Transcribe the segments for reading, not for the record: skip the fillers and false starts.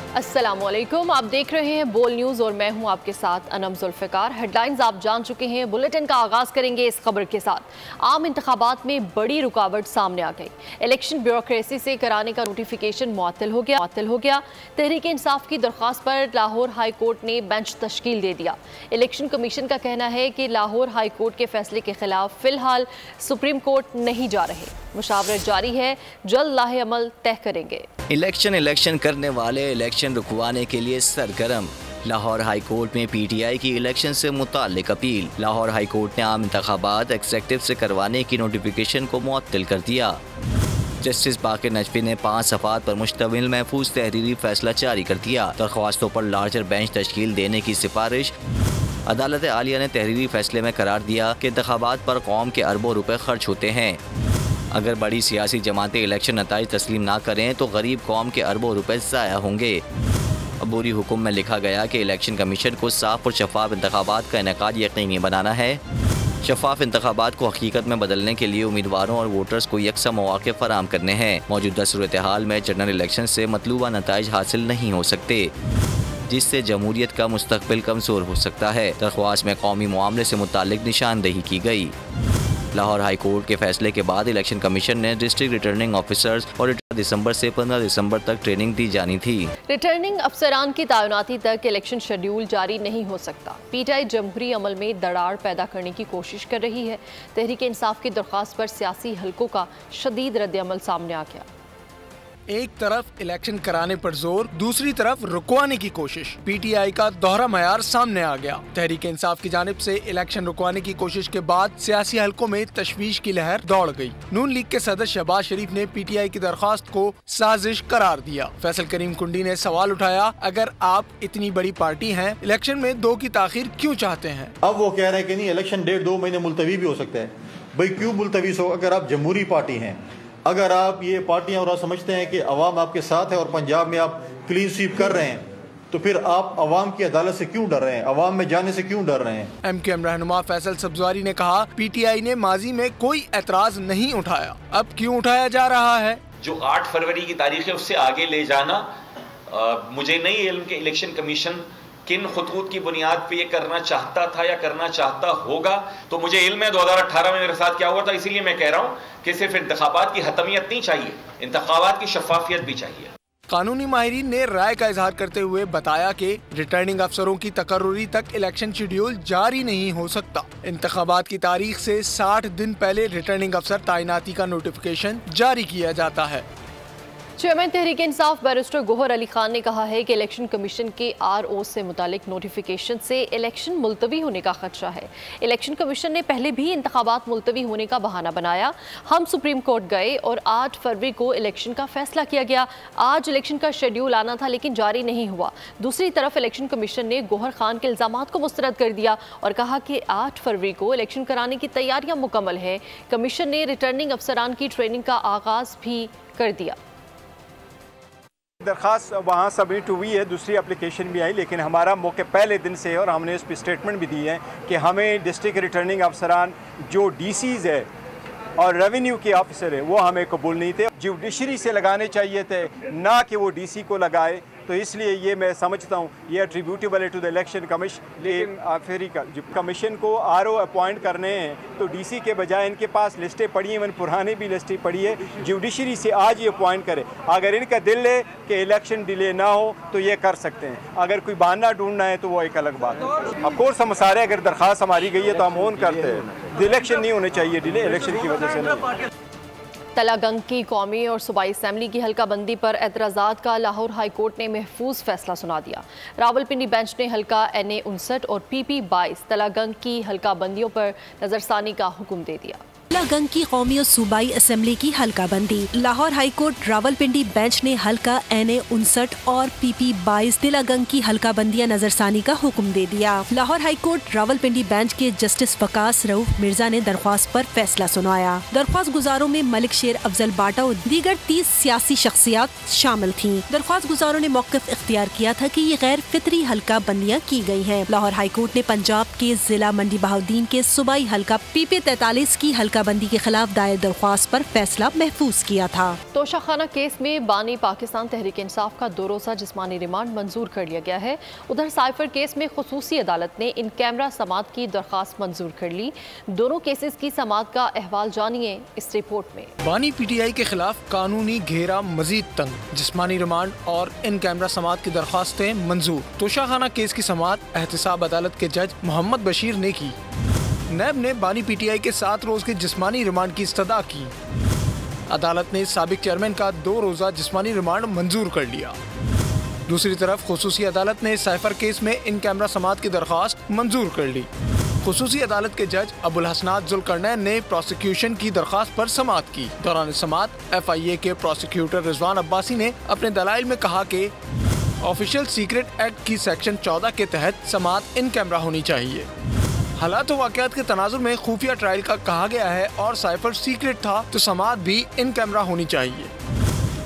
अस्सलामुअलैकुम, आप देख रहे हैं बोल न्यूज़ और मैं हूं आपके साथ अनम जुल्फ़िकार। हेडलाइंस आप जान चुके हैं। बुलेटिन का आगाज़ करेंगे इस खबर के साथ। आम इंतखाबात में बड़ी रुकावट सामने आ गई। इलेक्शन ब्यूरोक्रेसी से कराने का नोटिफिकेशन मुअत्तल हो गया। तहरीक इंसाफ की दरख्वास्त पर लाहौर हाई कोर्ट ने बेंच तश्कील दे दिया। इलेक्शन कमीशन का कहना है कि लाहौर हाई कोर्ट के फैसले के खिलाफ फिलहाल सुप्रीम कोर्ट नहीं जा रहे। मुशावरत जारी है, जल्द लाहे अमल तय करेंगे। इलेक्शन करने वाले इलेक्शन रुकवाने के लिए सरगर्म। लाहौर हाई कोर्ट में पीटीआई की इलेक्शन से मुताल्लिक अपील। लाहौर हाई कोर्ट ने आम इंतखाबात एग्जेक्टिव से करवाने की नोटिफिकेशन को मुअत्तल कर दिया। जस्टिस बाकिर नजफी ने 5 सफ़ात पर मुश्तमिल महफूज तहरीरी फैसला जारी कर दिया। दरख्वास्तों पर लार्जर बेंच तश्कील देने की सिफारिश। अदालत आलिया ने तहरीरी फैसले में करार दिया कि इंतखाबात पर कौम के अरबों रुपए खर्च होते हैं। अगर बड़ी सियासी जमातें इलेक्शन नताइज तस्लीम ना करें तो गरीब कौम के अरबों रुपए ज़ाया होंगे। अबूरी हुक्म में लिखा गया कि इलेक्शन कमीशन को साफ और शफाफ इंतखाबात का इनेकाद यकीनी बनाना है। शफाफ इंतखाबात को हकीकत में बदलने के लिए उम्मीदवारों और वोटर्स को यकसा मौके फराहम करने हैं। मौजूदा सूरत हाल में जनरल इलेक्शन से मतलूबा नताइज हासिल नहीं हो सकते, जिससे जमहूरियत का मुस्तकबिल कमज़ोर हो सकता है। दरख्वास्त में कौमी मामले से मुताल्लिक निशानदेही की गई। लाहौर हाई कोर्ट के फैसले के बाद इलेक्शन कमीशन ने डिस्ट्रिक्ट रिटर्निंग ऑफिसर्स और 18 दिसंबर से 15 दिसंबर तक ट्रेनिंग दी जानी थी। रिटर्निंग अफसरान की तैनाती तक इलेक्शन शेड्यूल जारी नहीं हो सकता। पीटीआई जमहूरी अमल में दरार पैदा करने की कोशिश कर रही है। तहरीक इंसाफ की दरख्वास्त पर सियासी हलकों का शदीद रद्द-ए-अमल सामने आ गया। एक तरफ इलेक्शन कराने पर जोर, दूसरी तरफ रुकवाने की कोशिश। पीटीआई का दोहरा मयार सामने आ गया। तहरीक इंसाफ की जानिब से इलेक्शन रुकवाने की कोशिश के बाद सियासी हलकों में तशवीश की लहर दौड़ गई। नून लीग के सदर शहबाज शरीफ ने पीटीआई की दरख्वास्त को साजिश करार दिया। फैसल करीम कुंडी ने सवाल उठाया, अगर आप इतनी बड़ी पार्टी हैं, इलेक्शन में 2 की ताखीर क्यों चाहते हैं? अब वो कह रहे हैं कि नहीं, इलेक्शन 1.5-2 महीने मुलतवी भी हो सकता है। भाई क्यों मुलतवी हो? अगर आप जमहूरी पार्टी हैं, अगर आप ये पार्टियां और आप समझते हैं कि अवाम आपके साथ है और पंजाब में आप क्लीन स्वीप कर रहे हैं, तो फिर आप अवाम की अदालत से क्यों डर रहे हैं? अवाम में जाने से क्यों डर रहे हैं? MQM रहनुमा फैसल सब्जवारी ने कहा, पीटीआई ने माजी में कोई एतराज नहीं उठाया, अब क्यों उठाया जा रहा है? जो 8 फरवरी की तारीख है उससे आगे ले जाना, मुझे नहीं इल्म के इलेक्शन कमीशन किन खतूत की बुनियाद पे ये करना चाहता था या करना चाहता होगा। तो मुझे इल्म है 2018 में मेरे साथ क्या हुआ था, इसीलिए मैं कह रहा हूँ कि सिर्फ इंतखाबात की हतमियत नहीं चाहिए, इंतखाबात की शफाफियत भी चाहिए। कानूनी माहिरीन ने राय का इजहार करते हुए बताया कि रिटर्निंग अफसरों की तकर्रुरी तक इलेक्शन शेड्यूल जारी नहीं हो सकता। इंतखाबात की तारीख से 60 दिन पहले रिटर्निंग अफसर तैनाती का नोटिफिकेशन जारी किया जाता है। चेयरमैन तहरीक इंसाफ बैरिस्टर गोहर अली खान ने कहा है कि इलेक्शन कमीशन के RO से मुतालिक नोटिफिकेशन से इलेक्शन मुलतवी होने का खदशा है। इलेक्शन कमीशन ने पहले भी इंतखाबात मुलतवी होने का बहाना बनाया। हम सुप्रीम कोर्ट गए और 8 फरवरी को इलेक्शन का फैसला किया गया। आज इलेक्शन का शेड्यूल आना था लेकिन जारी नहीं हुआ। दूसरी तरफ इलेक्शन कमीशन ने गोहर खान के इल्जामात को मुस्तरद कर दिया और कहा कि 8 फरवरी को इलेक्शन कराने की तैयारियां मुकम्मल है। कमीशन ने रिटर्निंग अफसरान की ट्रेनिंग का आगाज भी कर दिया। दरख्वास्त वहाँ सबमिट हुई है, दूसरी एप्लीकेशन भी आई, लेकिन हमारा मौके पहले दिन से है और हमने उस पर स्टेटमेंट भी दी है कि हमें डिस्ट्रिक्ट रिटर्निंग अफसरान जो DCs है और रेवेन्यू के ऑफिसर है वो हमें कबूल नहीं थे। जुडिशरी से लगाने चाहिए थे, ना कि वो DC को लगाए। तो इसलिए ये मैं समझता हूँ ये एट्रीब्यूटेबल है टू द इलेक्शन कमीशन। लेकिन आखिरी का जब कमीशन को RO अपॉइंट करने हैं तो DC के बजाय इनके पास लिस्टें पड़ी हैं, पुरानी भी लिस्टें पड़ी है। जुडिशरी से आज ही अपॉइंट करे। अगर इनका दिल है कि इलेक्शन डिले ना हो तो ये कर सकते हैं। अगर कोई बहाना ढूंढना है तो वो एक अलग बात है। ऑफकोर्स हम सारे अगर दरख्वास्त हमारी गई है तो हम ऑन करते हैं। इलेक्शन नहीं होने चाहिए डिले, इलेक्शन की वजह से नहीं। तलागंग की कौमी और सूबाई असम्बली की हल्का बंदी पर एतराज़ात का लाहौर हाई कोर्ट ने महफूज फैसला सुना दिया। रावलपिंडी बेंच ने हल्का NA 59 और PP 22 तलागंग की हल्का बंदियों पर नजरसानी का हुक्म दे दिया। तलागंग की कौमी और सूबाई असम्बली की हल्का बंदी। Lahore high court Rawalpindi bench ने हल्का NA 59 और PP 22 तलागंग की हल्का बंदियां नजरसानी का हुक्म दे दिया। Lahore high court Rawalpindi bench के जस्टिस वकास रऊफ मिर्जा ने दरख्वास्त पर फैसला सुनाया। दरख्वास्त गुजारों में मलिक शेर अफजल बाटा और दीगर 30 सियासी शख्सियात शामिल थी। दरख्वास्त गुजारों ने मौक़िफ़ इख्तियार किया था कि ये गैर फितरी हल्का बंदियां की गई हैं। लाहौर हाई कोर्ट ने पंजाब के जिला मंडी बहाउद्दीन के सूबाई हल्का PP 43 की हल्का हल्का बंदी के खिलाफ दायर दरख्वास्त पर फैसला महफूज किया था। तोशाखाना केस में बानी पाकिस्तान तहरीक इंसाफ का 2 रोज़ा जिस्मानी रिमांड मंजूर कर लिया गया है। उधर साइफर केस में खुसूसी अदालत ने इन कैमरा समात की दरख्वास्त मंजूर कर ली। दोनों केसेस की समात का अहवाल जानिए इस रिपोर्ट में। बानी PTI के खिलाफ कानूनी घेरा मजीद तंग, जिस्मानी रिमांड और इन कैमरा समात की दरख्वास्तें मंजूर। तोशाखाना केस की समात एहतसाब अदालत के जज मोहम्मद बशीर ने की। नैब ने बानी PTI के 7 रोज के जिस्मानी रिमांड की इस्तदा की। अदालत ने साबिक चेयरमैन का 2 रोजा जिस्मानी रिमांड मंजूर कर लिया। दूसरी तरफ खुसूसी अदालत ने साइफर केस में इन कैमरा समात की दरख्वास्त मंजूर कर ली। खुसूसी अदालत के जज अबुल हसनात जुल्करनैन ने प्रोसिक्यूशन की दरख्वास्त पर समात की। दौरान समात FIA के प्रोसिक्यूटर रिजवान अब्बासी ने अपने दलाइल में कहा कि ऑफिशियल सीक्रेट एक्ट की सेक्शन 14 के तहत समात इन कैमरा होनी चाहिए। हालात वाक़यात के तनाजुर में खुफिया ट्रायल का कहा गया है और साइफर सीक्रेट था तो समात भी इन कैमरा होनी चाहिए।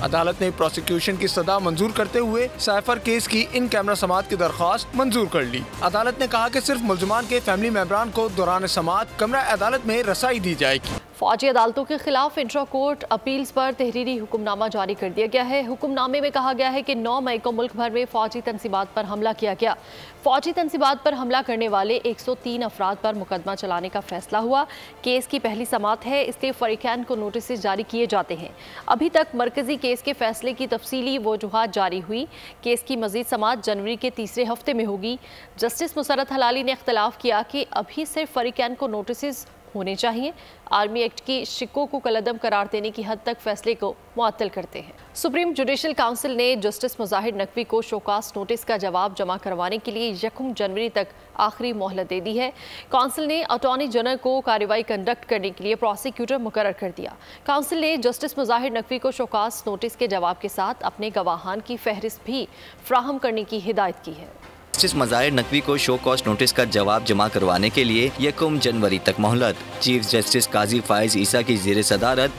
अदालत ने प्रोसिक्यूशन की सदा मंजूर करते हुए साइफर केस की इन कैमरा समात की दरख्वास्त मंजूर कर ली। अदालत ने कहा कि सिर्फ मुल्ज़िमान के फैमिली मेंबरान को दौरान समात कमरा अदालत में रसाई दी जाएगी। फौजी अदालतों के खिलाफ इंट्रा कोर्ट अपील्स पर तहरीरी हुक्मनामा जारी कर दिया गया है। हुक्मनामे में कहा गया है कि 9 मई को मुल्क भर में फौजी तंसीबात पर हमला किया गया। फौजी तंसीबात पर हमला करने वाले 103 अफराद पर मुकदमा चलाने का फैसला हुआ। केस की पहली समात है, इसलिए फरीकैन को नोटिस जारी किए जाते हैं। अभी तक मरकजी केस के फैसले की तफसीली वजूहात जारी हुई। केस की मजीद समात जनवरी के तीसरे हफ्ते में होगी। जस्टिस मुसरत हलाली ने इख्तलाफ किया कि अभी सिर्फ फरीकैन को नोटिस होने चाहिए। आर्मी एक्ट की शिकों को कलअदम करार देने की हद तक फैसले को मुअत्तल करते हैं। सुप्रीम जुडिशल काउंसिल ने जस्टिस मुजाहिर नकवी को शोकास नोटिस का जवाब जमा करवाने के लिए 1 जनवरी तक आखिरी मोहलत दे दी है। काउंसिल ने अटॉर्नी जनरल को कार्रवाई कंडक्ट करने के लिए प्रोसिक्यूटर मुकर्रर कर दिया। काउंसिल ने जस्टिस मुजाहिर नकवी को शोकास नोटिस के जवाब के साथ अपने गवाहान की फहरिस्त भी फ्राहम करने की हिदायत की है। जस्टिस मुजाहिर नकवी को शो कॉज नोटिस का जवाब जमा करवाने के लिए 1 जनवरी तक मोहलत। चीफ जस्टिस काजी फाइज ईसा की ज़ेर सदारत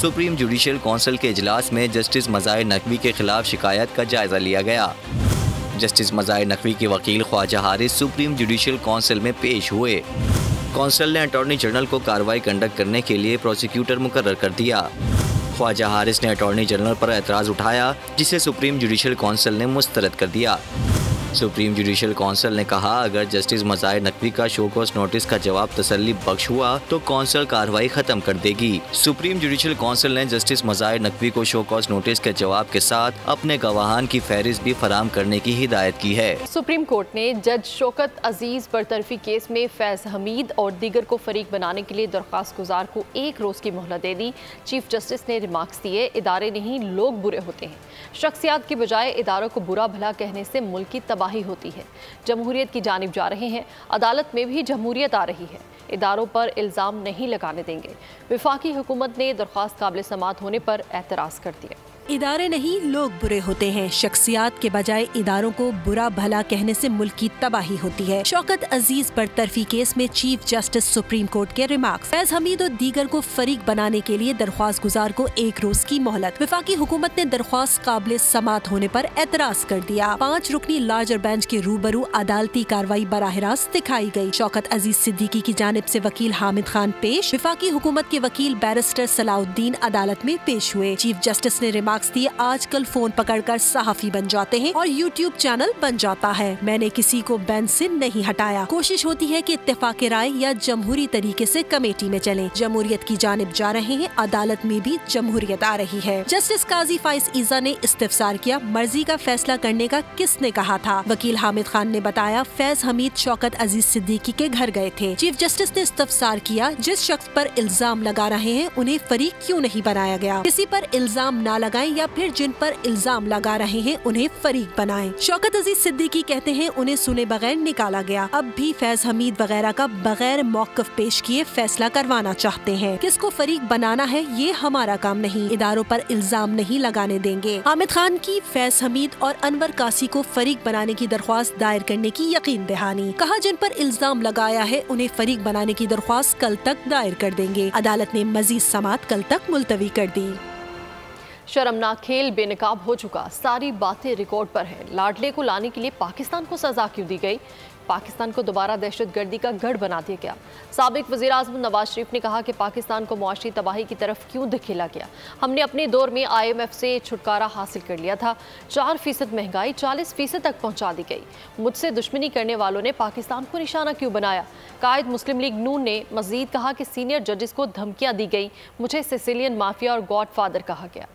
सुप्रीम जुडिशल काउंसिल के इजलास में जस्टिस मुजाहिर नकवी के खिलाफ शिकायत का जायजा लिया गया। जस्टिस मुजाहिर नकवी के वकील Khawaja Haris Supreme Judicial Council में पेश हुए। काउंसिल ने अटॉर्नी जनरल को कार्रवाई कंडक्ट करने के लिए प्रोसिक्यूटर मुकर्रर कर दिया। ख्वाजा हारिस ने अटॉर्नी जनरल पर एतराज़ उठाया, जिसे सुप्रीम जुडिशल काउंसिल ने मुस्तरद कर दिया। सुप्रीम जुडिशल काउंसिल ने कहा, अगर जस्टिस मुजाहिर नकवी का शोकॉज नोटिस का जवाब तसल्ली बख्श हुआ तो काउंसिल कार्रवाई खत्म कर देगी। सुप्रीम जुडिशल काउंसिल ने जस्टिस मुजाहिर नकवी को शोकॉज नोटिस के जवाब के साथ अपने गवाहान की फहरिस्त भी फराम करने की हिदायत की है। सुप्रीम कोर्ट ने जज शौकत अजीज बरतरफी केस में फैज हमीद और दीगर को फरीक बनाने के लिए दरख्वास्त गुजार को 1 रोज की मोहलत दे दी। चीफ जस्टिस ने रिमार्क्स दिए, इदारे नहीं लोग बुरे होते हैं। शख्सियात की बजाय इदारों को बुरा भला कहने से मुल्क की तबाही होती है। जमहूरियत की जानिब जा रहे हैं, अदालत में भी जमहूरियत आ रही है। इदारों पर इल्ज़ाम नहीं लगाने देंगे। वफाकी हुकूमत ने दरख्वास्त काबिल समात होने पर एतराज़ कर दिया। इदारे नहीं लोग बुरे होते हैं। शख्सियात के बजाय इदारों को बुरा भला कहने से मुल्क की तबाही होती है। शौकत अजीज बरतरफी केस में चीफ जस्टिस सुप्रीम कोर्ट के रिमार्क्स। फैज हमीद और दीगर को फरीक बनाने के लिए दरख्वास्त गुजार को 1 रोज की मोहलत। वफाकी हुकूमत ने दरख्वास्त काबिल समात होने पर एतराज कर दिया। 5 रुकनी लार्जर बेंच के रूबरू अदालती कार्रवाई बराह रास्त दिखाई गई। शौकत अजीज सिद्दीकी की जानिब से वकील हामिद खान पेश। वफाकी हुकूमत के वकील बैरिस्टर सलाउद्दीन अदालत में पेश हुए। चीफ जस्टिस ने रिमार्क्स दिए, आजकल फोन पकड़कर सहाफी बन जाते हैं और यूट्यूब चैनल बन जाता है। मैंने किसी को बेंच से नहीं हटाया। कोशिश होती है कि इत्तेफाक राय या जमहूरी तरीके से कमेटी में चलें। जमहूरियत की जानिब जा रहे हैं, अदालत में भी जमहूरियत आ रही है। जस्टिस काजी फाइज ईसा ने इस्तिफसार किया, मर्जी का फैसला करने का किसने कहा था। वकील हामिद खान ने बताया, फैज हमीद शौकत अजीज सिद्दीकी के घर गए थे। चीफ जस्टिस ने इस्तिफसार किया, जिस शख्स पर इल्जाम लगा रहे हैं उन्हें फरीक क्यों नहीं बनाया गया। किसी पर इल्जाम न लगाएं या फिर जिन पर इल्जाम लगा रहे हैं उन्हें फरीक बनाएं। शौकत अजीज सिद्दीकी कहते हैं, उन्हें सुने बगैर निकाला गया। अब भी फैज हमीद वगैरह का बगैर मौक़िफ़ पेश किए फैसला करवाना चाहते हैं। किसको फरीक बनाना है ये हमारा काम नहीं। इदारों पर इल्जाम नहीं लगाने देंगे। हामिद खान की फैज हमीद और अनवर कासी को फरीक बनाने की दरख्वास्त दायर करने की यकीन दहानी। कहा, जिन पर इल्जाम लगाया है उन्हें फरीक बनाने की दरख्वास्त कल तक दायर कर देंगे। अदालत ने मजीद समात कल तक मुलतवी कर दी। शर्मनाक खेल बेनकाब हो चुका, सारी बातें रिकॉर्ड पर है। लाडले को लाने के लिए पाकिस्तान को सजा क्यों दी गई? पाकिस्तान को दोबारा दहशतगर्दी का गढ़ बना दिया गया। साबिक वज़ीर आज़म नवाज शरीफ ने कहा कि पाकिस्तान को मुआशी तबाही की तरफ क्यों धकेला गया। हमने अपने दौर में IMF से छुटकारा हासिल कर लिया था। 4% महंगाई 40% तक पहुंचा दी गई। मुझसे दुश्मनी करने वालों ने पाकिस्तान को निशाना क्यों बनाया? कायद मुस्लिम लीग नून ने मजीद कहा कि सीनियर जजेस को धमकियां दी गई। मुझे सिसिलियन माफिया और गॉडफादर कहा गया।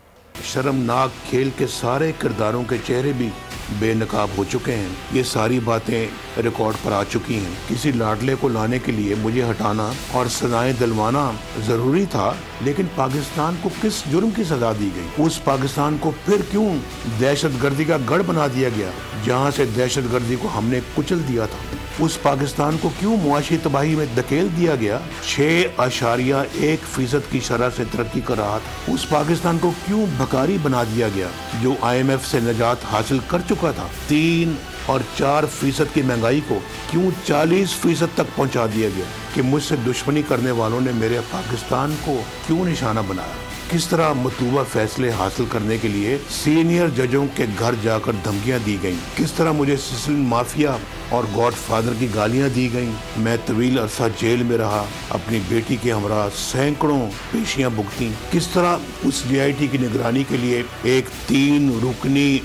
शर्मनाक खेल के सारे किरदारों के चेहरे भी बेनकाब हो चुके हैं। ये सारी बातें रिकॉर्ड पर आ चुकी हैं। किसी लाडले को लाने के लिए मुझे हटाना और सजाएं दिलवाना जरूरी था, लेकिन पाकिस्तान को किस जुर्म की सजा दी गई? उस पाकिस्तान को फिर क्यों दहशतगर्दी का गढ़ बना दिया गया, जहां से दहशतगर्दी को हमने कुचल दिया था? उस पाकिस्तान को क्यों मुआशी तबाही में धकेल दिया गया? 6.1% की शरह से तरक्की कर रहा था। उस पाकिस्तान को क्यों भकारी बना दिया गया, जो IMF से निजात हासिल कर चुका था? 3 और 4% की महंगाई को क्यों 40% तक पहुंचा दिया गया? कि मुझसे दुश्मनी करने वालों ने मेरे पाकिस्तान को क्यों निशाना बनाया? किस तरह मतलूबा फैसले हासिल करने के लिए सीनियर जजों के घर जाकर धमकियां दी गईं? किस तरह मुझे सिसिलियन माफिया और गॉडफादर की गालियां दी गईं? मैं तवील अरसा जेल में रहा, अपनी बेटी के हमरा सैकड़ों पेशियां भुगती। किस तरह उस DIT की निगरानी के लिए एक 3 रुकनी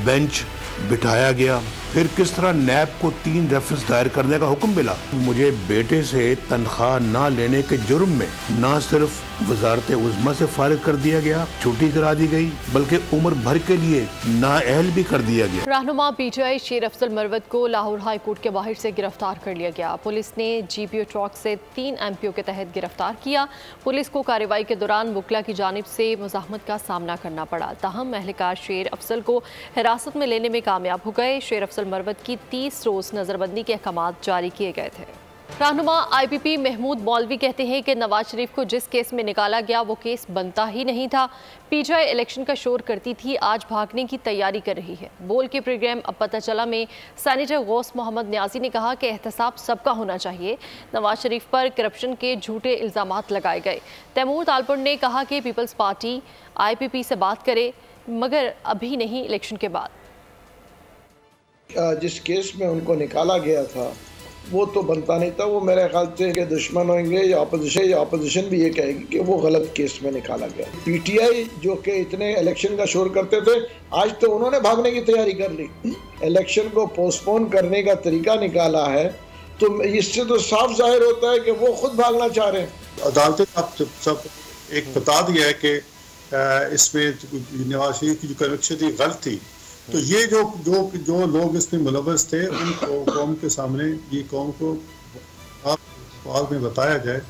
बेंच बिठाया गया? फिर किस तरह नैब को 3 रेफरेंस दायर करने का हुक्म मिला? मुझे बेटे से तनख्वाह ना लेने के जुर्म में न सिर्फ वजारत उज़्मा से फारिग कर दिया गया, छुट्टी करा दी गई, बल्कि उम्र भर के लिए नाअहल भी कर दिया गया। रहनुमा PTI शेर अफजल मरवत को लाहौर हाई कोर्ट के बाहर से गिरफ्तार कर लिया गया। पुलिस ने GPO चौक से 3 MPO के तहत गिरफ्तार किया। पुलिस को कार्रवाई के दौरान वकला की जानिब से मुज़ाहमत का सामना करना पड़ा। ताहम अहलकार शेर अफजल को हिरासत में लेने में कामयाब हो गए। शेर अफजल मरवत की 30 रोज नजरबंदी के अहकाम जारी किए गए थे। रहनुमा IPP महमूद मौलवी कहते हैं कि नवाज शरीफ को जिस केस में निकाला गया वो केस बनता ही नहीं था। PTI इलेक्शन का शोर करती थी, आज भागने की तैयारी कर रही है। बोल के प्रोग्राम अब पता चला में सेनेटर गौस मोहम्मद न्याजी ने कहा कि एहतसाब सबका होना चाहिए। नवाज शरीफ पर करप्शन के झूठे इल्जामात लगाए गए। तैमूर तालपुर ने कहा कि पीपल्स पार्टी IPP से बात करे, मगर अभी नहीं, इलेक्शन के बाद। जिस केस में उनको निकाला गया था वो तो बनता नहीं था। वो मेरे ख्याल से कि दुश्मन होंगे या अपोजिशन भी ये कहेगी कि वो गलत केस में निकाला गया। PTI जो कि इतने इलेक्शन का शोर करते थे, आज तो उन्होंने भागने की तैयारी कर ली। इलेक्शन को पोस्टपोन करने का तरीका निकाला है, तो इससे तो साफ जाहिर होता है कि वो खुद भागना चाह रहे हैं। अदालतें सब एक बता दिया है कि इसमें नवाज शरीफ की जो कन्विक्शन थी गलत थी। तो ये जो लोग इसमें मुलव्वस थे, उनको कौम के सामने, ये कौम को बाद में बताया जाए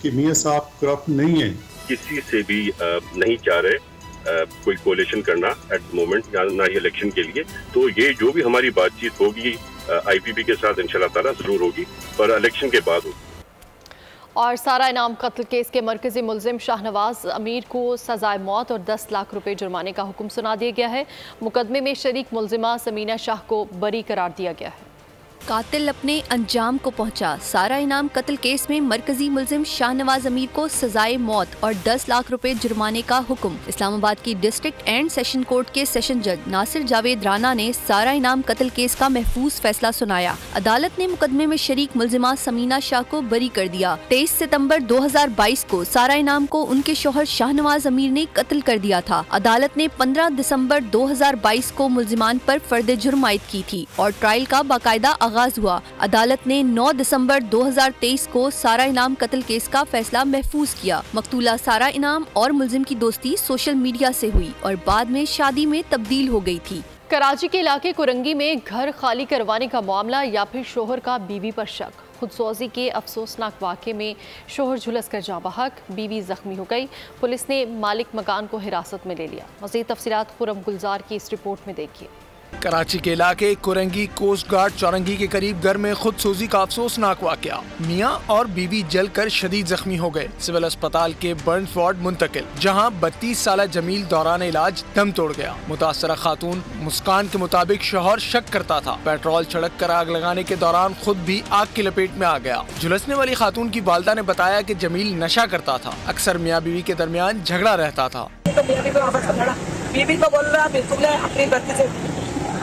कि मियां साहब करप्ट नहीं है। किसी से भी नहीं चाह रहे कोई कोलिशन करना एट द मोमेंट, ना ही इलेक्शन के लिए। तो ये जो भी हमारी बातचीत होगी IPP के साथ इंशाल्लाह ताला जरूर होगी, पर इलेक्शन के बाद होगी। और सारा इनाम कत्ल केस के मरकजी मुलजिम शाहनवाज अमीर को सजाए मौत और 10 लाख रुपए जुर्माने का हुक्म सुना दिया गया है। मुकदमे में शरीक मुलजिमा समीना शाह को बरी करार दिया गया है। कातिल अपने अंजाम को पहुंचा। सारा इनाम कत्ल केस में मरकजी मुलजिम शाहनवाज अमीर को सजाए मौत और 10 लाख रुपए जुर्माने का हुक्म। इस्लामाबाद की डिस्ट्रिक्ट एंड सेशन कोर्ट के सेशन जज नासिर जावेद राना ने सारा इनाम कत्ल केस का महफूज फैसला सुनाया। अदालत ने मुकदमे में शरीक मुलजिमा समीना शाह को बरी कर दिया। 23 सितंबर 2022 को सारा इनाम को उनके शौहर शाहनवाज अमीर ने कत्ल कर दिया था। अदालत ने 15 दिसंबर 2022 को मुलजिमान पर फर्द जुर्म आयद की थी और ट्रायल का बाकायदा आगाज हुआ। अदालत ने 9 दिसंबर 2023 को सारा इनाम कत्ल केस का फैसला महफूज किया। मकतूला सारा इनाम और मुलजिम की दोस्ती सोशल मीडिया से हुई और बाद में शादी में तब्दील हो गई थी। कराची के इलाके कुरंगी में घर खाली करवाने का मामला या फिर शोहर का बीवी पर शक। खुदसौजी के अफसोसनाक वाक़े में शोहर झुलस कर जाँ बहक, बीवी जख्मी हो गई। पुलिस ने मालिक मकान को हिरासत में ले लिया। मज़ीद तफसीलात खुरम गुलजार की इस रिपोर्ट में देखिए। कराची के इलाके कुरंगी कोस्ट गार्ड चौरंगी के करीब घर में खुदसोजी का अफसोसनाक वाकया। मियां और बीवी जलकर शदीद जख्मी हो गए। सिविल अस्पताल के बर्न वार्ड मुंतकिल, जहां 32 साल जमील दौरान इलाज दम तोड़ गया। मुतासरा खातून मुस्कान के मुताबिक शौहर शक करता था। पेट्रोल छिड़क कर आग लगाने के दौरान खुद भी आग की लपेट में आ गया। झुलसने वाली खातून की वालिदा ने बताया कि जमील नशा करता था। अक्सर मियां बीवी के दरमियान झगड़ा रहता था। तो बीवी को वापस लड़ा, बीवी को बोल रहा तुमने अपनी गलती से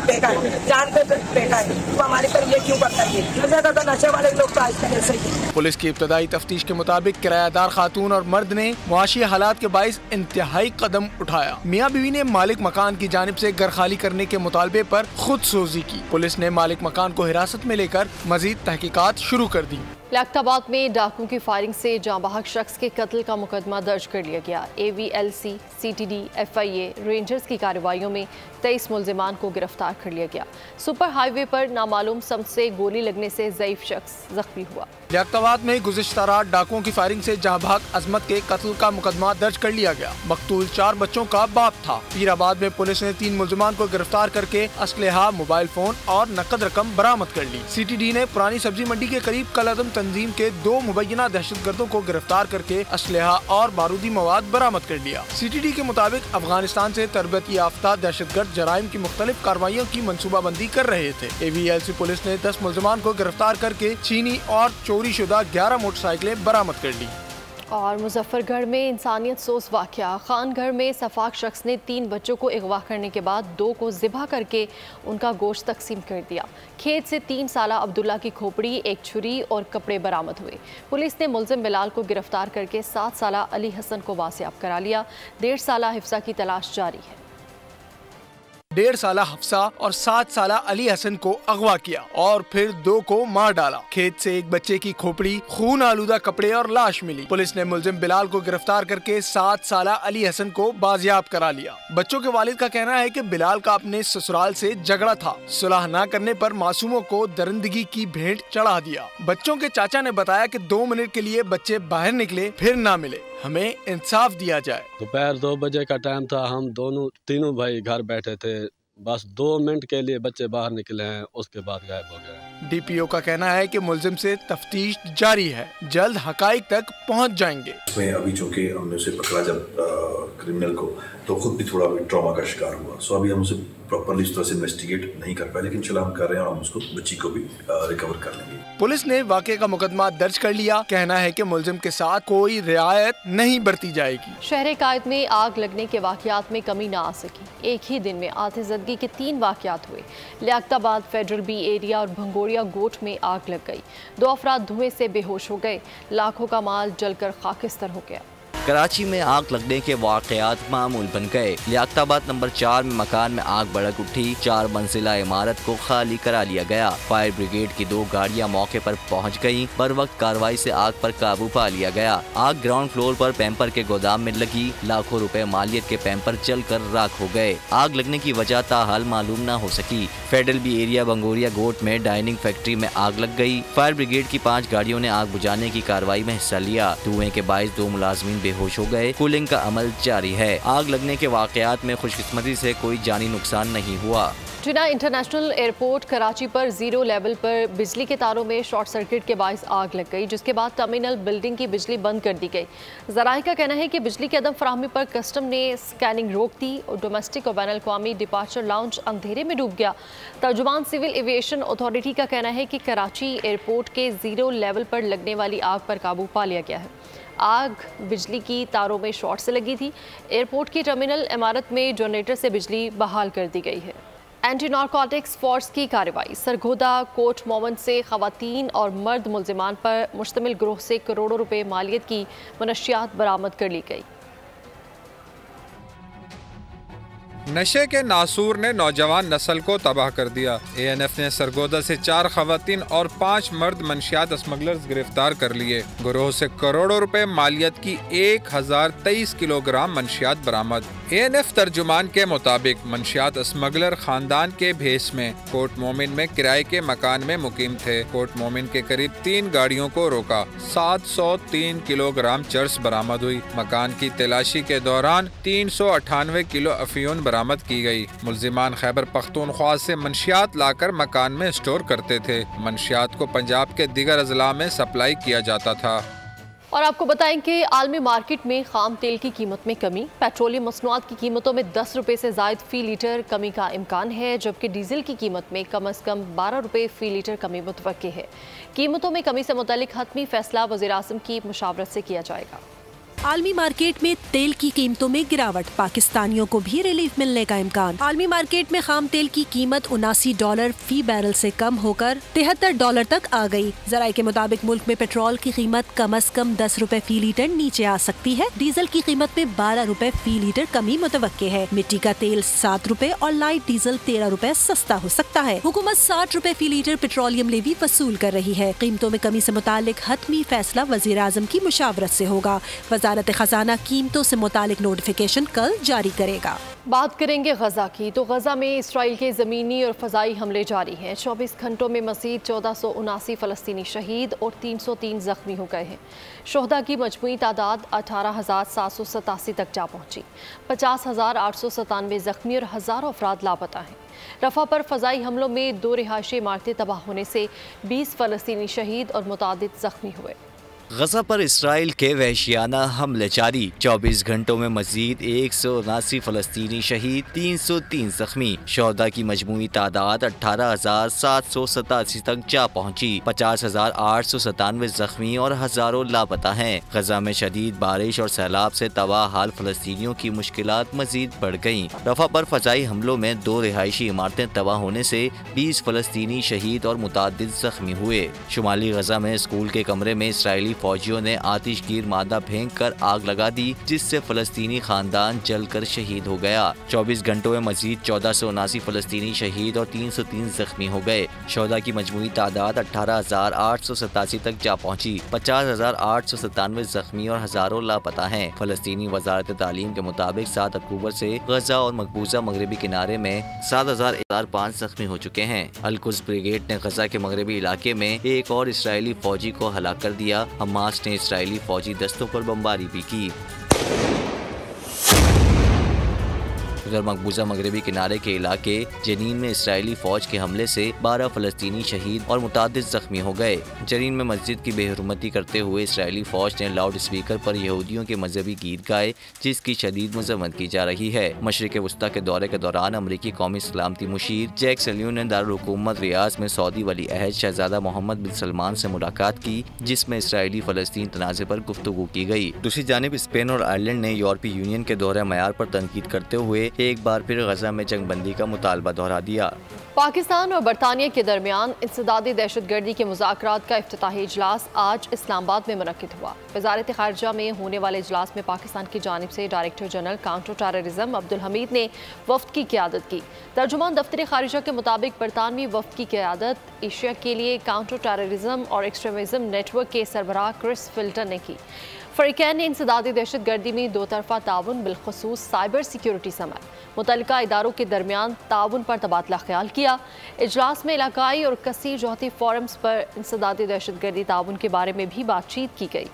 फेंका है, जान पे फेंका है, तो हमारे पर ये क्यों करता है? तो नशे वाले लोग तो आज ऐसे ही। पुलिस की इब्तदाई तफ्तीश के मुताबिक किरायादार खातून और मर्द ने मुआशी हालात के बाइस इंतहाई कदम उठाया। मियाँ बीवी ने मालिक मकान की जानिब से घर खाली करने के मुतालबे पर खुद सोजी की। पुलिस ने मालिक मकान को हिरासत में लेकर मजीद तहकीकात शुरू कर दी। लियाकताबाद में डाकुओं की फायरिंग से जांबाहक शख्स के कत्ल का मुकदमा दर्ज कर लिया गया। AVLC, CTD, FIA, रेंजर्स की कार्रवाइयों में 23 मुल्जिमान को गिरफ्तार कर लिया गया। सुपर हाईवे पर नामालूम समत से गोली लगने से ज़ईफ शख्स जख्मी हुआ। लियाकताबाद में गुज़िश्ता रात डाकुओं की फायरिंग से जांबाहक अजमत के कत्ल का मुकदमा दर्ज कर लिया गया। मकतूल 4 बच्चों का बाप था। पीराबाद में पुलिस ने 3 मुल्जिमान को गिरफ्तार करके असलहा, मोबाइल फोन और नकद रकम बरामद कर ली। CTD ने पुरानी सब्जी मंडी के करीब कलअदम तंजीम के 2 मुबैना दहशतगर्दों को गिरफ्तार करके असलहा और बारूदी मवाद बरामद कर लिया। CTD के मुताबिक अफगानिस्तान से तरबियत याफ्ता दहशतगर्द जराइम की मुख्तलिफ कार्रवाइयों की मनसूबाबंदी कर रहे थे। AVLC पुलिस ने 10 मुल्जिमान को गिरफ्तार करके चीनी और चोरी शुदा 11 मोटरसाइकिलें बरामद कर ली। और मुजफ्फरगढ़ में इंसानियत सोज वाक़या। खानगढ़ में सफाक शख्स ने 3 बच्चों को अगवा करने के बाद 2 को ज़िबा करके उनका गोश्त तकसीम कर दिया। खेत से 3 साला अब्दुल्ला की खोपड़ी, एक छुरी और कपड़े बरामद हुए। पुलिस ने मुलजिम बिलाल को गिरफ्तार करके 7 साला अली हसन को वासियाब करा लिया। 1.5 साला हिफ्सा की तलाश जारी है। 1.5 साला हफ्सा और 7 साला अली हसन को अगवा किया और फिर 2 को मार डाला। खेत से एक बच्चे की खोपड़ी, खून आलूदा कपड़े और लाश मिली। पुलिस ने मुलजिम बिलाल को गिरफ्तार करके 7 साला अली हसन को बाजियाब करा लिया। बच्चों के वालिद का कहना है कि बिलाल का अपने ससुराल से झगड़ा था। सुलह न करने पर मासूमों को दरिंदगी की भेंट चढ़ा दिया। बच्चों के चाचा ने बताया कि 2 मिनट के लिए बच्चे बाहर निकले, फिर ना मिले। हमें इंसाफ दिया जाए। दोपहर 2 बजे का टाइम था। हम तीनों भाई घर बैठे थे। बस 2 मिनट के लिए बच्चे बाहर निकले हैं, उसके बाद गायब हो गए। DPO का कहना है कि मुलजिम से तफ्तीश जारी है, जल्द हकाइक तक पहुंच जाएंगे। इसमें अभी चूँकि हमने उसे पकड़ा जब क्रिमिनल को, तो खुद भी थोड़ा ट्रॉमा का शिकार हुआ। सो अभी हम उसे प्रॉपर्ली इस तरह से इन्वेस्टिगेट नहीं कर पाए, लेकिन चलो हम कर रहे हैं और हम उसको बच्ची को भी रिकवर कर लेंगे। पुलिस ने वाक़े का मुकदमा दर्ज कर लिया। कहना है कि मुलजिम के साथ कोई रियायत नहीं बरती जाएगी। शहर कायद में आग लगने के वाक़यात में कमी न आ सकी। एक ही दिन में आतिशज़दगी के 3 वाक़यात हुए। लियाकताबाद, फेडरल बी एरिया और भंगोड़िया गोट में आग लग गई। 2 अफराद धुएं से बेहोश हो गए। लाखों का माल जलकर खाकिस्तर हो गया। कराची में आग लगने के वाक़यात मामूल बन गए। लियाकताबाद नंबर 4 में मकान में आग भड़क उठी। 4 मंजिला इमारत को खाली करा लिया गया। फायर ब्रिगेड की 2 गाड़ियां मौके पर पहुंच गईं। बर वक्त कार्रवाई से आग पर काबू पा लिया गया। आग ग्राउंड फ्लोर पर पैम्पर के गोदाम में लगी। लाखों रुपए मालियत के पैम्पर जलकर राख हो गए। आग लगने की वजह ताहाल मालूम न हो सकी। फेडरल बी एरिया बंगोरिया गोट में डाइनिंग फैक्ट्री में आग लग गई। फायर ब्रिगेड की 5 गाड़ियों ने आग बुझाने की कार्रवाई में हिस्सा लिया। धुएं के बायस 2 मुलाजमीन बेहोश हो गए। कूलिंग का अमल जारी है। आग लगने के वाकयात में खुशकिस्मती से कोई जानी नुकसान नहीं हुआ। जिना इंटरनेशनल एयरपोर्ट कराची पर 0 लेवल पर बिजली के तारों में शॉर्ट सर्किट के बायस आग लग गई, जिसके बाद टर्मिनल बिल्डिंग की बिजली बंद कर दी गई। ज़राए का कहना है कि बिजली की अदम फराहमी पर कस्टम ने स्कैनिंग रोक दी और डोमेस्टिक और बैनुल अक़वामी डिपार्चर लाउंज अंधेरे में डूब गया। तर्जुमान सिविल एविएशन अथॉरिटी का कहना है कि कराची एयरपोर्ट के 0 लेवल पर लगने वाली आग पर काबू पा लिया गया है। आग बिजली की तारों में शॉर्ट से लगी थी। एयरपोर्ट की टर्मिनल इमारत में जनरेटर से बिजली बहाल कर दी गई है। एंटी नारकोटिक्स फोर्स की कार्रवाई। सरगोदा कोट मोमन से खवातीन और मर्द मुल्जिमान पर मुश्तमिल ग्रोह से करोड़ों रुपए मालियत की मनशियात बरामद कर ली गई। नशे के नासूर ने नौजवान नस्ल को तबाह कर दिया। ANF ने सरगोदा से 4 खवातीन और 5 मर्द मंशियात स्मगलर्स गिरफ्तार कर लिए। गिरोह से करोड़ों रुपए मालियत की 1023 किलोग्राम मंशियात बरामद। ANF तर्जुमान के मुताबिक मंशियात स्मगलर खानदान के भेस में कोट मोमिन में किराए के मकान में मुकीम थे। कोट मोमिन के करीब 3 गाड़ियों को रोका। 703 किलोग्राम चर्स बरामद हुई। मकान की तलाशी के दौरान 398 किलो अफीम बरामद की गई। मुल्जिमान खैबर पख्तूनख्वा से मंशियात लाकर मकान में स्टोर करते थे। मंशियात को पंजाब के दीगर अजला में सप्लाई किया जाता था। और आपको बताएं कि आलमी मार्केट में खाम तेल की कीमत में कमी। पेट्रोलियम मसनूआत की कीमतों में 10 रुपए से जायद फी लीटर कमी का इम्कान है, जबकि डीजल की कीमत में कम अज़ कम 12 रुपए फी लीटर कमी मुतवक्के है। कीमतों में कमी से मुतालिक हतमी फैसला वज़ीर आज़म की मुशावरत से किया जाएगा। आलमी मार्केट में तेल की कीमतों में गिरावट, पाकिस्तानियों को भी रिलीफ मिलने का इम्कान। आलमी मार्केट में खाम तेल की कीमत $79 फी बैरल से कम होकर $73 तक आ गई। जराये के मुताबिक मुल्क में पेट्रोल की कीमत कम अज कम 10 रुपए फी लीटर नीचे आ सकती है। डीजल की कीमत में 12 रुपए फी लीटर कमी मुतवक्के है। मिट्टी का तेल 7 रुपए और लाइट डीजल 13 रुपए सस्ता हो सकता है। हुकूमत 60 रुपए फी लीटर पेट्रोलियम लेवी वसूल कर रही है। कीमतों में कमी से मुतालिक हतमी फैसला वज़ीर आज़म की मुशावरत से होगा। वजारत खजाना कीमतों से मुतालिक नोटिफिकेशन कल जारी करेगा। बात करेंगे गजा की, तो गजा में इसराइल के ज़मीनी और फ़ज़ाई हमले जारी हैं। 24 घंटों में मज़ीद 1479 फ़लस्तीनी शहीद और 303 ज़ख्मी हो गए हैं। शोहदा की मजमूई तादाद 18,787 तक जा पहुँची। 50,897 ज़ख्मी और हज़ारों अफराद लापता हैं। रफ़ा पर फ़ज़ाई हमलों में 2 रिहायशी इमारतें तबाह होने से 20 फ़लस्तीनी शहीद और मुतादिद ज़ख्मी हुए। गजा पर इसराइल के वहशियाना हमले जारी। 24 घंटों में मजीद 179 फ़लस्तीनी शहीद, 303 ज़ख्मी। शोहदा की मजमूई तादाद 18,787 तक जा पहुँची। 50,897 ज़ख्मी और हज़ारों लापता हैं। गजा में शदीद बारिश और सैलाब से तबाह हाल फ़लस्तीनियों की मुश्किलात मजीद बढ़ गयीं। रफ़ा पर फ़ज़ाई हमलों में 2 रिहायशी इमारतें तबाह होने से 20 फ़लस्तीनी शहीद और मुतादिद ज़ख्मी हुए। शुमाली गजा में स्कूल के कमरे में इसराइली फौजियों ने आतिशगीर मादा फेंक कर आग लगा दी, जिससे फलस्तीनी खानदान जलकर शहीद हो गया। 24 घंटों में मजीद 1479 फलस्तीनी शहीद और 303 जख्मी हो गए। शोहदा की मजमूई तादाद 18,887 तक जा पहुँची। 50,897 जख्मी और हजारों लापता हैं। फलस्तीनी वजारत तालीम के मुताबिक 7 अक्टूबर से गजा और मकबूजा मगरबी किनारे में 7,005 जख्मी हो चुके हैं। अल-कुद्स ब्रिगेड ने गजा के मगरबी इलाके में एक और इसराइली फौजी को हलाक कर दिया। हमास ने इसराइली फौजी दस्तों पर बमबारी भी की। उधर मकबूजा मगरबी किनारे के इलाके जनीन में इसराइली फौज के हमले से 12 फलस्तीनी शहीद और मुतादिद जख्मी हो गए। जनीन में मस्जिद की बेहुरमती करते हुए इसराइली फौज ने लाउड स्पीकर पर यहूदियों के मजहबी गीत गाए, जिसकी शदीद मजम्मत की जा रही है। मशरिक वस्ता के दौरे के दौरान अमरीकी कौमी सलामती मुशीर जैक सल्यून ने दारुल हुकूमत रियाज में सऊदी वली अहद शहजादा मोहम्मद बिन सलमान से मुलाकात की, जिसमें इसराइली फलस्तीन तनाज़े पर गुफ्तगू की गई। दूसरी जानिब स्पेन और आयरलैंड ने यूरोपीय यूनियन के दोहरे मयार पर तनकीद करते हुए एक बार फिर गजा में जंगबंदी का मुतालबा दोहरा दिया। पाकिस्तान और बरतानिया के दरमियान इंसदादी दहशतगर्दी के मुज़ाकरात का इफ्तिताही इजलास आज इस्लामाबाद में मुनक्किद हुआ। वज़ारत ख़ारिजा में होने वाले इजलास में पाकिस्तान की जानिब से director general counter terrorism Abdul Hamid ने वफ़द की क़यादत की। तर्जुमान दफ्तर ख़ारिजा के मुताबिक बरतानवी वफ़द की क़यादत एशिया के लिए काउंटर टेररिज्म और एक्सट्रीमिज़म नेटवर्क के सरबराह क्रिस फिल्टर ने की। फ़रीक़ैन ने इंसदादी दहशतगर्दी में 2 तरफ़ा ताउन बिलखुसूस साइबर सिक्योरिटी समेत मुतल्लिका इदारों के दरमियान ताउन पर तबादला ख्याल किया। इजलास में इलाकाई और कसीर जहती फोरम्स पर इंसदादी दहशतगर्दी ताउन के बारे में भी बातचीत की गई।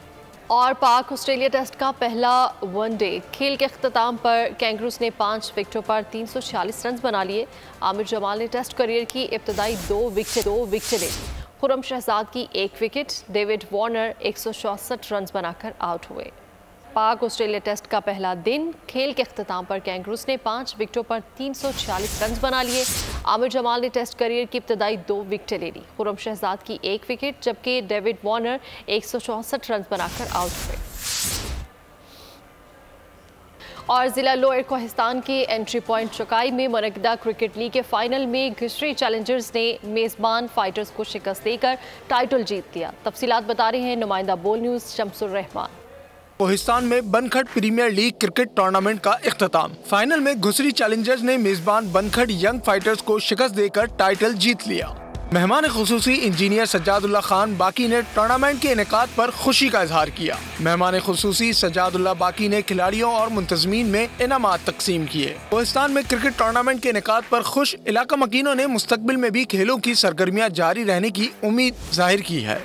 और पाक ऑस्ट्रेलिया टेस्ट का पहला वनडे खेल के अख्ताम पर कैंगरूज ने 5 विकेटों पर 346 रन बना लिए। आमिर जमाल ने टेस्ट करियर की इब्तदाई 2 विकेटें ली। खुरम शहजाद की 1 विकेट, डेविड वार्नर 164 रन बनाकर आउट हुए। पाक ऑस्ट्रेलिया टेस्ट का पहला दिन खेल के अख्ताम पर कैंगरूज ने 5 विकेटों पर 346 रन बना लिए। आमिर जमाल ने टेस्ट करियर की इब्तदाई 2 विकेटें ले ली। खुरम शहजाद की 1 विकेट, जबकि डेविड वार्नर 164 रन बनाकर आउट हुए। और ज़िला लोअर कोहिस्तान के एंट्री पॉइंट चकाई में मुनक्किदा क्रिकेट लीग के फाइनल में घिसरी चैलेंजर्स ने मेज़बान फाइटर्स को शिकस्त देकर टाइटल जीत लिया। तफसीलात बता रहे हैं नुमाइंदा बोल न्यूज़ शमसुर रहमान। कोहिस्तान में बनखड़ प्रीमियर लीग क्रिकेट टूर्नामेंट का इख्तिताम। फाइनल में घुसरी चैलेंजर्स ने मेज़बान बनखड़ यंग फाइटर्स को शिकस्त देकर टाइटल जीत लिया। मेहमान खुसूसी इंजीनियर सज्जादुल्लाह खान बाकी ने टूर्नामेंट के इनेकाद पर खुशी का इजहार किया। मेहमान खुसूसी सज्जादुल्लाह बाकी ने खिलाड़ियों और मुंतज़मीन में इनामात तकसीम किए। कोहिस्तान में क्रिकेट टूर्नामेंट के इनेकाद पर खुश इलाका मकीनों ने मुस्तकबिल में भी खेलों की सरगर्मियां जारी रहने की उम्मीद जाहिर की है।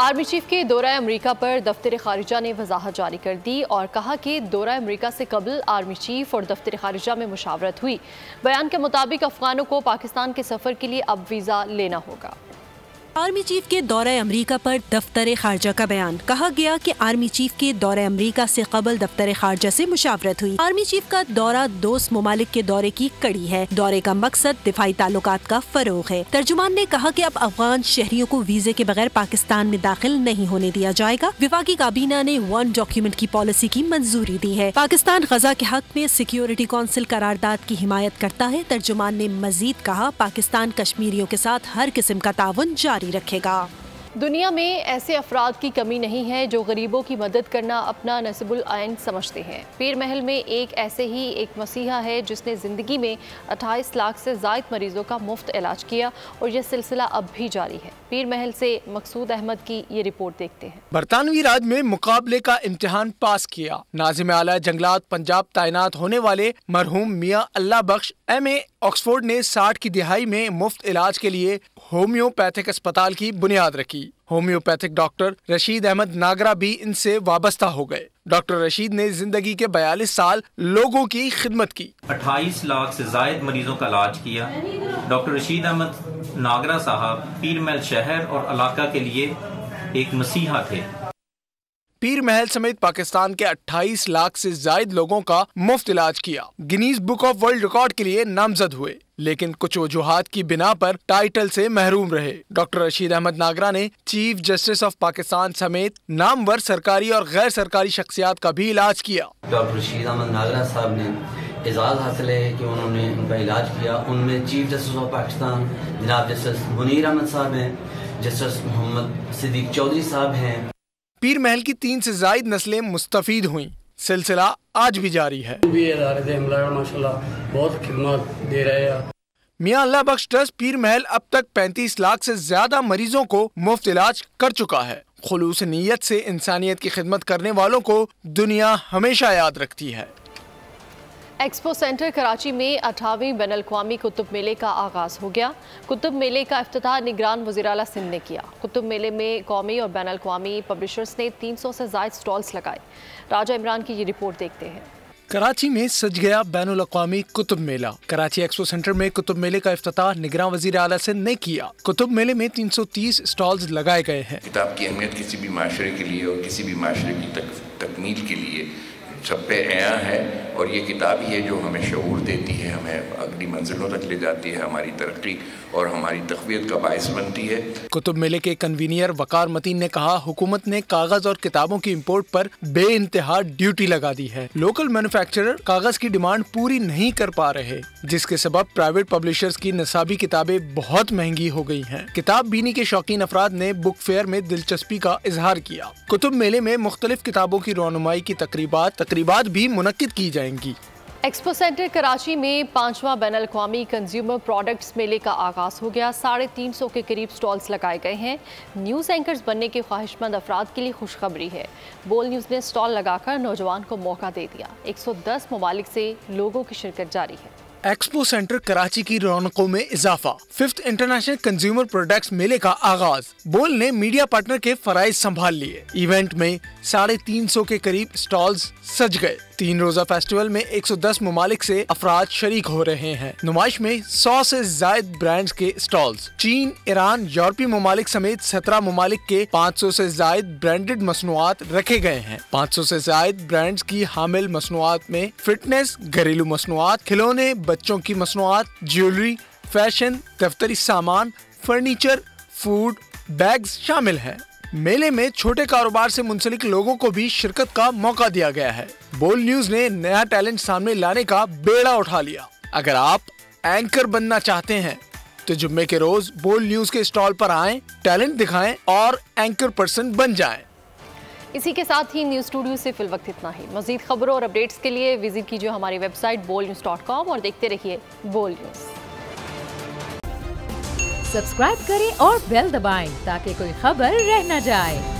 आर्मी चीफ के दौरा अमरीका पर दफ्तर खारिजा ने वजाहत जारी कर दी और कहा कि दौरा अमरीका से कबल आर्मी चीफ और दफ्तर खारिजा में मुशावरत हुई। बयान के मुताबिक अफगानों को पाकिस्तान के सफ़र के लिए अब वीज़ा लेना होगा। आर्मी चीफ के दौरे अमरीका पर दफ्तर खारजा का बयान। कहा गया कि आर्मी चीफ के दौरे अमरीका से कबल दफ्तर खारजा से मुशावरत हुई। आर्मी चीफ का दौरा दोस्त ममालिक के दौरे की कड़ी है। दौरे का मकसद दिफाई ताल्लुकात का फरोग है। तर्जुमान ने कहा कि अब अफगान शहरियों को वीजे के बगैर पाकिस्तान में दाखिल नहीं होने दिया जाएगा। विफाकी काबीना ने वन डॉक्यूमेंट की पॉलिसी की मंजूरी दी है। पाकिस्तान गजा के हक में सिक्योरिटी काउंसिल करारदाद की हिमायत करता है। तर्जुमान ने मजीद कहा, पाकिस्तान कश्मीरियों के साथ हर किस्म का ताउन जारी रखेगा। दुनिया में ऐसे अफराद की कमी नहीं है जो गरीबों की मदद करना अपना नस्बुल आइन समझते हैं। पीर महल में ऐसे ही एक मसीहा है जिसने ज़िंदगी में 28 लाख से ज़ायद मरीजों का मुफ्त इलाज किया और यह सिलसिला अब भी जारी है। पीर महल से मकसूद अहमद की ये रिपोर्ट देखते हैं। बरतानवी राज में मुकाबले का इम्तिहान पास किया। नाज़िम आला जंगलात पंजाब तैनात होने वाले मरहूम मियाँ अल्लाह बख्श MA ऑक्सफोर्ड ने 60 की दिहाई में मुफ्त इलाज के लिए होम्योपैथिक अस्पताल की बुनियाद रखी। होम्योपैथिक डॉक्टर रशीद अहमद नागरा भी इनसे वाबस्ता हो गए। डॉक्टर रशीद ने जिंदगी के 42 साल लोगों की खिदमत की। 28 लाख से जायद मरीजों का इलाज किया। डॉक्टर रशीद अहमद नागरा साहब पीर महल शहर और इलाका के लिए एक मसीहा थे। पीर महल समेत पाकिस्तान के 28 लाख से जायद लोगों का मुफ्त इलाज किया। Guinness book of world record के लिए नामजद हुए, लेकिन कुछ वजूहात की बिना पर टाइटल से महरूम रहे। डॉक्टर रशीद अहमद नागरा ने चीफ जस्टिस ऑफ पाकिस्तान समेत नामवर सरकारी और गैर सरकारी शख्सियात का भी इलाज किया। डॉक्टर रशीद अहमद नागरा साहब ने एजाज हासिल है कि उन्होंने उनका इलाज किया। उनमें चीफ जस्टिस ऑफ पाकिस्तान जनाब जस्टिस मुनीर अहमद साहब हैं, जस्टिस मोहम्मद सिद्दीक चौधरी साहब हैं। पीर महल की 3 से जायद नस्लें मुस्तफीद हुई। सिलसिला आज भी जारी है। माशाल्लाह बहुत खिदमत दे रहे हैं। मियां अल्लाह बख्श ट्रस्ट पीर महल अब तक 35 लाख से ज्यादा मरीजों को मुफ्त इलाज कर चुका है। खुलूस नीयत से इंसानियत की खिदमत करने वालों को दुनिया हमेशा याद रखती है। एक्सपो सेंटर कराची में 28वीं बैनुल-अक़वामी कुतुब मेले का आगाज़ हो गया। कुतुब मेले का इफ्तिताह निगरान वज़ीर आला सिंध ने किया। कुतुब मेले में कौमी और बैनुल-अक़वामी पब्लिशर्स ने 300 से ज़ायद स्टॉल्स लगाए। राजा इमरान की ये रिपोर्ट देखते हैं। कराची में सज गया बैनुल-अक़वामी कुतुब मेला। कराची एक्सपो सेंटर में कुतुब मेले का इफ्तिताह निगरान वज़ीर आला सिंध ने किया। कुतुब मेले में 330 स्टॉल्स लगाए गए हैं। किताब की अहमियत किसी भी माशरे के लिए और किसी भी माशरे की तकमील के लिए सब पे आया है, और ये किताब ही है जो हमें शऊर देती है, हमें अगली मंजिलों तक ले जाती है, हमारी तरक्की और हमारी तक़वियत का बाइस बनती है। कुतुब मेले के कन्वीनियर वकार मतीन ने कहा, हुकूमत ने कागज और किताबों की इम्पोर्ट पर बेइंतहा ड्यूटी लगा दी है। लोकल मैन्युफैक्चरर कागज की डिमांड पूरी नहीं कर पा रहे, जिसके सबब प्राइवेट पब्लिशर्स की नसाबी किताबें बहुत महंगी हो गई हैं। किताब बीनी के शौकीन अफराद ने बुक फेयर में दिलचस्पी का इजहार किया। कुतुब मेले में मुख्तलिफ किताबों की रोनुमाई की तकरीबात भी मुनक्किद की जाएंगी। एक्सपो सेंटर कराची में 5वां बैनुल-अक़वामी कंज्यूमर प्रोडक्ट्स मेले का आगाज़ हो गया। 350 के करीब स्टॉल्स लगाए गए हैं। न्यूज़ एंकर्स बनने के ख्वाहिशमंद अफराद के लिए खुशखबरी है। बोल न्यूज़ ने स्टॉल लगाकर नौजवान को मौका दे दिया। 110 ममालिक से लोगों की शिरकत जारी है। एक्सपो सेंटर कराची की रौनकों में इजाफा। 5th इंटरनेशनल कंज्यूमर प्रोडक्ट्स मेले का आगाज। बोल ने मीडिया पार्टनर के फराइज संभाल लिए। इवेंट में 350 के करीब स्टॉल्स सज गए। 3 रोजा फेस्टिवल में 110 ममालिक से अफराद शरीक हो रहे हैं। नुमाइश में 100 से जायद ब्रांड्स के स्टॉल्स। चीन, ईरान, यूरोपीय ममालिक समेत 17 ममालिक के 500 से जायद ब्रांडेड मसनूआत रखे गए हैं। 500 से जायद ब्रांड्स की हामिल मसनूआत में फिटनेस, घरेलू मसनूआत, खिलौने, बच्चों की मसनूआत, ज्वेलरी, फैशन, दफ्तरी सामान, फर्नीचर, फूड, बैग्स शामिल हैं। मेले में छोटे कारोबार से मुंसलिक लोगों को भी शिरकत का मौका दिया गया है। बोल न्यूज ने नया टैलेंट सामने लाने का बेड़ा उठा लिया। अगर आप एंकर बनना चाहते हैं तो जुम्मे के रोज बोल न्यूज के स्टॉल पर आएं, टैलेंट दिखाएं और एंकर पर्सन बन जाएं। इसी के साथ ही न्यूज़ स्टूडियो से फिल वक्त इतना ही। मजीद खबरों और अपडेट्स के लिए विजिट कीजिए हमारी वेबसाइट bolnews.com और देखते रहिए बोल न्यूज़। सब्सक्राइब करें और बेल दबाएं ताकि कोई खबर रह न जाए।